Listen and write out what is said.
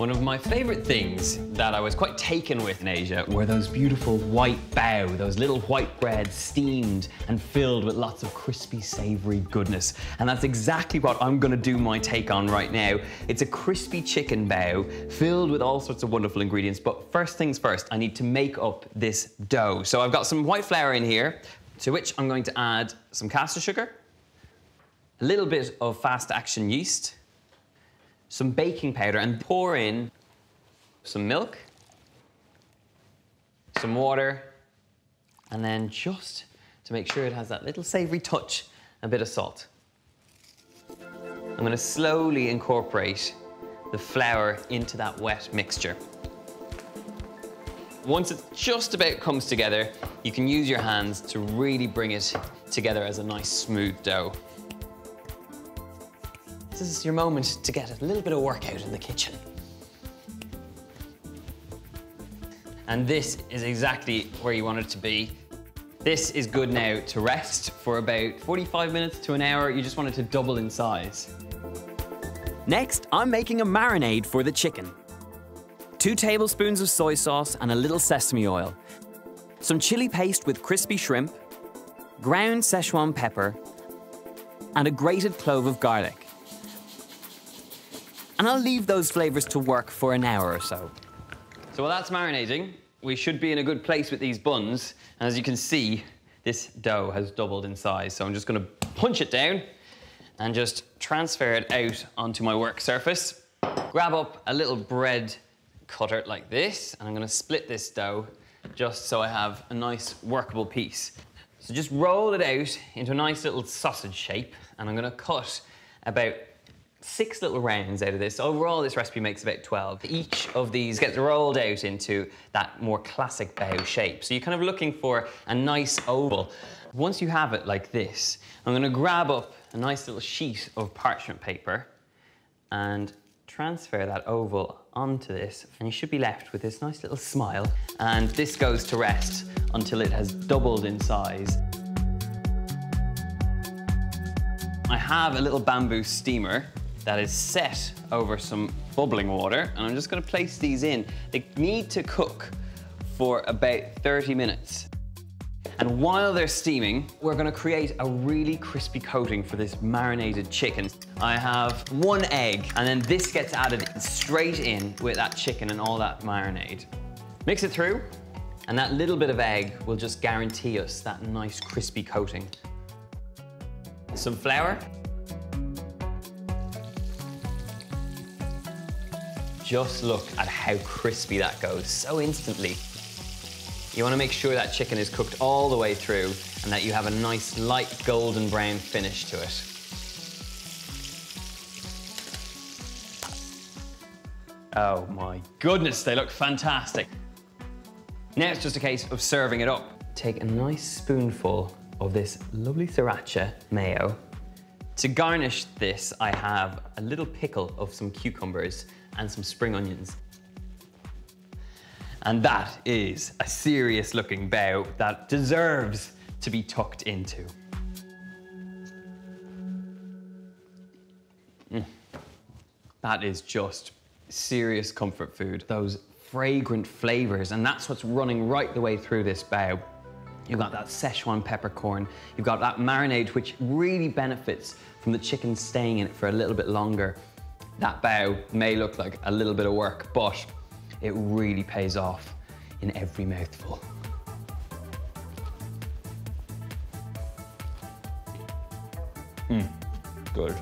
One of my favorite things that I was quite taken with in Asia were those beautiful white bao, those little white breads steamed and filled with lots of crispy, savory goodness. And that's exactly what I'm gonna do my take on right now. It's a crispy chicken bao filled with all sorts of wonderful ingredients. But first things first, I need to make up this dough. So I've got some white flour in here, to which I'm going to add some caster sugar, a little bit of fast action yeast, some baking powder, and pour in some milk, some water, and then just to make sure it has that little savory touch, a bit of salt. I'm going to slowly incorporate the flour into that wet mixture. Once it just about comes together, you can use your hands to really bring it together as a nice smooth dough. This is your moment to get a little bit of workout in the kitchen. And this is exactly where you want it to be. This is good now to rest for about 45 minutes to an hour. You just want it to double in size. Next, I'm making a marinade for the chicken. 2 tablespoons of soy sauce and a little sesame oil. Some chili paste with crispy shrimp, ground Szechuan pepper, and a grated clove of garlic. And I'll leave those flavors to work for an hour or so. So while that's marinating, we should be in a good place with these buns. And as you can see, this dough has doubled in size. So I'm just gonna punch it down and just transfer it out onto my work surface. Grab up a little bread cutter like this, and I'm gonna split this dough just so I have a nice workable piece. So just roll it out into a nice little sausage shape, and I'm gonna cut about 6 little rounds out of this. Overall, this recipe makes about 12. Each of these gets rolled out into that more classic bao shape. So you're kind of looking for a nice oval. Once you have it like this, I'm gonna grab up a nice little sheet of parchment paper and transfer that oval onto this, and you should be left with this nice little smile. And this goes to rest until it has doubled in size. I have a little bamboo steamer that is set over some bubbling water, and I'm just gonna place these in. They need to cook for about 30 minutes. And while they're steaming, we're gonna create a really crispy coating for this marinated chicken. I have 1 egg, and then this gets added straight in with that chicken and all that marinade. Mix it through, and that little bit of egg will just guarantee us that nice crispy coating. Some flour. Just look at how crispy that goes, so instantly. You want to make sure that chicken is cooked all the way through and that you have a nice light golden brown finish to it. Oh my goodness, they look fantastic. Now it's just a case of serving it up. Take a nice spoonful of this lovely sriracha mayo. To garnish this, I have a little pickle of some cucumbers and some spring onions. And that is a serious looking bao that deserves to be tucked into. That is just serious comfort food. Those fragrant flavors, and that's what's running right the way through this bao. You've got that Szechuan peppercorn, you've got that marinade which really benefits from the chicken staying in it for a little bit longer. That bao may look like a little bit of work, but it really pays off in every mouthful. Good.